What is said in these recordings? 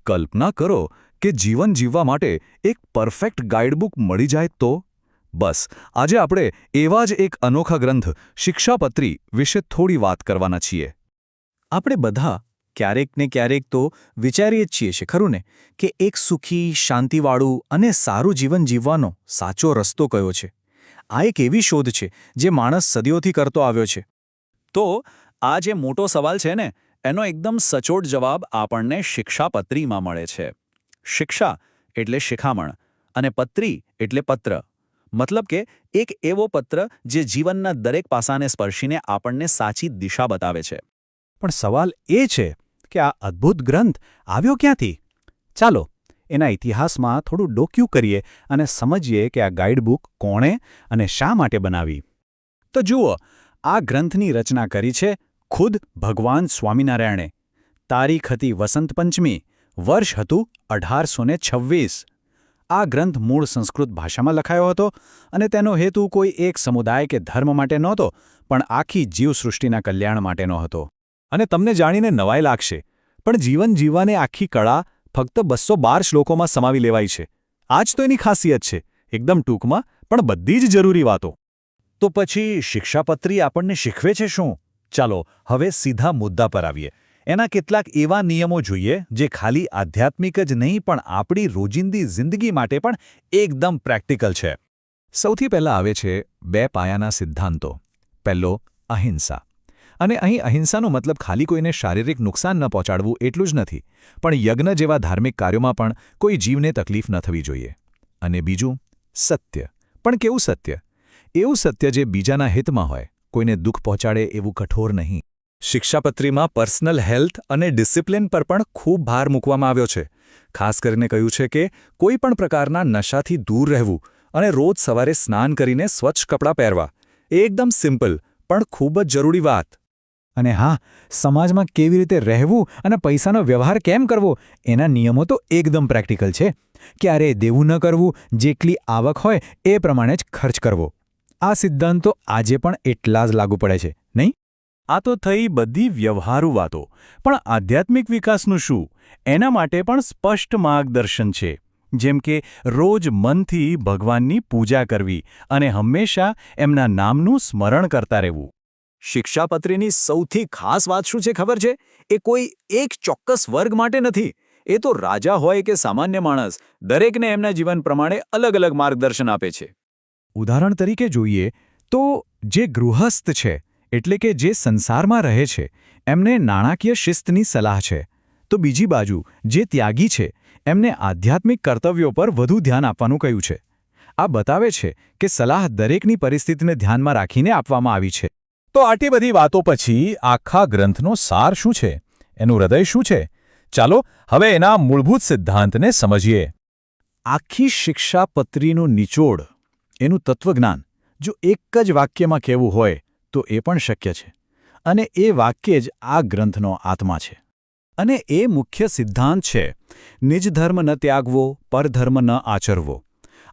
કલ્પના કરો કે જીવન જીવવા માટે એક પરફેક્ટ ગાઈડબુક મળી જાય તો? બસ, આજે આપણે એવા જ એક અનોખા ગ્રંથ શિક્ષાપત્રી વિશે થોડી વાત કરવાના છીએ. આપણે બધા ક્યારેક ને ક્યારેક તો વિચારીએ જ છીએ છે ખરું ને કે એક સુખી શાંતિવાળું અને સારું જીવન જીવવાનો સાચો રસ્તો કયો છે. આ એક એવી શોધ છે જે માણસ સદીઓથી કરતો આવ્યો છે. તો આ જે મોટો સવાલ છે ને એનો એકદમ સચોટ જવાબ આપણને શિક્ષાપત્રીમાં મળે છે. શિક્ષા એટલે શિખામણ અને પત્રી એટલે પત્ર. મતલબ કે એક એવો પત્ર જે જીવનના દરેક પાસાને સ્પર્શીને આપણને સાચી દિશા બતાવે છે. પણ સવાલ એ છે કે આ અદ્ભુત ગ્રંથ આવ્યો ક્યાંથી? ચાલો એના ઇતિહાસમાં થોડું ડોક્યું કરીએ અને સમજીએ કે આ ગાઈડબુક કોણે અને શા માટે બનાવી. તો જુઓ, આ ગ્રંથની રચના કરી છે ખુદ ભગવાન સ્વામિનારાયણે. તારીખ હતી વસંત પંચમી, વર્ષ હતું 1826. આ ગ્રંથ મૂળ સંસ્કૃત ભાષામાં લખાયો હતો અને તેનો હેતુ કોઈ એક સમુદાય કે ધર્મ માટે નહોતો, પણ આખી જીવસૃષ્ટિના કલ્યાણ માટેનો હતો. અને તમને જાણીને નવાઈ લાગશે, પણ જીવન જીવવાને આખી કળા ફક્ત 212 શ્લોકોમાં સમાવી લેવાઈ છે. આ જ તો એની ખાસિયત છે. એકદમ ટૂંકમાં પણ બધી જ જરૂરી વાતો. તો પછી શિક્ષાપત્રી આપણને શીખવે છે શું? ચાલો હવે સીધા મુદ્દા પર આવીએ. એના કેટલાક એવા નિયમો જોઈએ જે ખાલી આધ્યાત્મિક જ નહીં પણ આપણી રોજિંદી જિંદગી માટે પણ એકદમ પ્રેક્ટિકલ છે. સૌથી પહેલાં આવે છે 2 પાયાના સિદ્ધાંતો. પહેલો, અહિંસા. અને અહીં અહિંસાનો મતલબ ખાલી કોઈને શારીરિક નુકસાન ન પહોંચાડવું એટલું જ નથી, પણ યજ્ઞ જેવા ધાર્મિક કાર્યોમાં પણ કોઈ જીવને તકલીફ ન થવી જોઈએ. અને બીજું, સત્ય. પણ કેવું સત્ય? એવું સત્ય જે બીજાના હિતમાં હોય, કોઈને દુઃખ પહોંચાડે એવું કઠોર નહીં. શિક્ષાપત્રીમાં પર્સનલ હેલ્થ અને ડિસિપ્લિન પર પણ ખૂબ ભાર મૂકવામાં આવ્યો છે. ખાસ કરીને કહ્યું છે કે કોઈ પણ પ્રકારના નશાથી દૂર રહેવું અને રોજ સવારે સ્નાન કરીને સ્વચ્છ કપડાં પહેરવા. એકદમ સિમ્પલ પણ ખૂબ જ જરૂરી વાત. અને હા, સમાજમાં કેવી રીતે રહેવું અને પૈસાનો વ્યવહાર કેમ કરવો એના નિયમો તો એકદમ પ્રેક્ટિકલ છે. ક્યારેય દેવું ન કરવું, જેટલી આવક હોય એ પ્રમાણે જ ખર્ચ કરવો. આ સિદ્ધાંતો આજે પણ એટલા જ લાગુ પડે છે, નહીં? આ તો થઈ બધી વ્યવહારુ વાતો, પણ આધ્યાત્મિક વિકાસનું શું? એના માટે પણ સ્પષ્ટ માર્ગદર્શન છે. જેમ કે રોજ મનથી ભગવાનની પૂજા કરવી અને હંમેશા એમના નામનું સ્મરણ કરતા રહેવું. શિક્ષાપત્રીની સૌથી ખાસ વાત શું છે ખબર છે? એ કોઈ એક ચોક્કસ વર્ગ માટે નથી. એ તો રાજા હોય કે સામાન્ય માણસ, દરેકને એમના જીવન પ્રમાણે અલગ અલગ માર્ગદર્શન આપે છે. ઉદાહરણ તરીકે જોઈએ તો જે ગૃહસ્થ છે, એટલે કે જે સંસારમાં રહે છે, એમને નાણાકીય શિસ્તની સલાહ છે. તો બીજી બાજુ જે ત્યાગી છે, એમને આધ્યાત્મિક કર્તવ્યો પર વધુ ધ્યાન આપવાનું કહ્યું છે. આ બતાવે છે કે સલાહ દરેકની પરિસ્થિતિને ધ્યાનમાં રાખીને આપવામાં આવી છે. તો આટલી બધી વાતો પછી આખા ગ્રંથનો સાર શું છે? એનું હૃદય શું છે? ચાલો હવે એના મૂળભૂત સિદ્ધાંતને સમજીએ. આખી શિક્ષાપત્રીનું નિચોડ, એનું તત્વજ્ઞાન જો એક જ વાક્યમાં કહેવું હોય તો એ પણ શક્ય છે. અને એ વાક્ય જ આ ગ્રંથનો આત્મા છે. અને એ મુખ્ય સિદ્ધાંત છે નિજ ધર્મ ન ત્યાગવો, પરધર્મ ન આચરવો.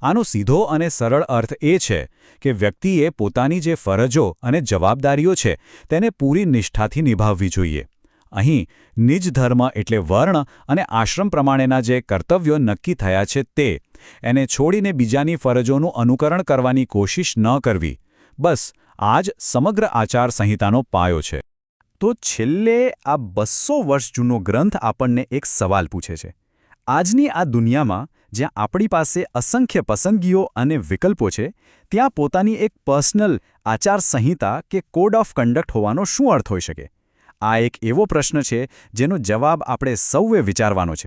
આનો સીધો અને સરળ અર્થ એ છે કે વ્યક્તિએ પોતાની જે ફરજો અને જવાબદારીઓ છે તેને પૂરી નિષ્ઠાથી નિભાવવી જોઈએ. અહીં નિજ ધર્મ એટલે વર્ણ અને આશ્રમ પ્રમાણેના જે કર્તવ્યો નક્કી થયા છે તે, એને છોડીને બીજાની ફરજોનું અનુકરણ કરવાની કોશિશ ન કરવી. બસ આ જ સમગ્ર આચાર સંહિતાનો પાયો છે. તો છેલ્લે આ 200 વર્ષ જૂનો ગ્રંથ આપણને એક સવાલ પૂછે છે. આજની આ દુનિયામાં જ્યાં આપણી પાસે અસંખ્ય પસંદગીઓ અને વિકલ્પો છે, ત્યાં પોતાની એક પર્સનલ આચાર સંહિતા કે કોડ ઓફ કન્ડક્ટ હોવાનો શું અર્થ હોઈ શકે? આ એક એવો પ્રશ્ન છે જેનો જવાબ આપણે સૌએ વિચારવાનો છે.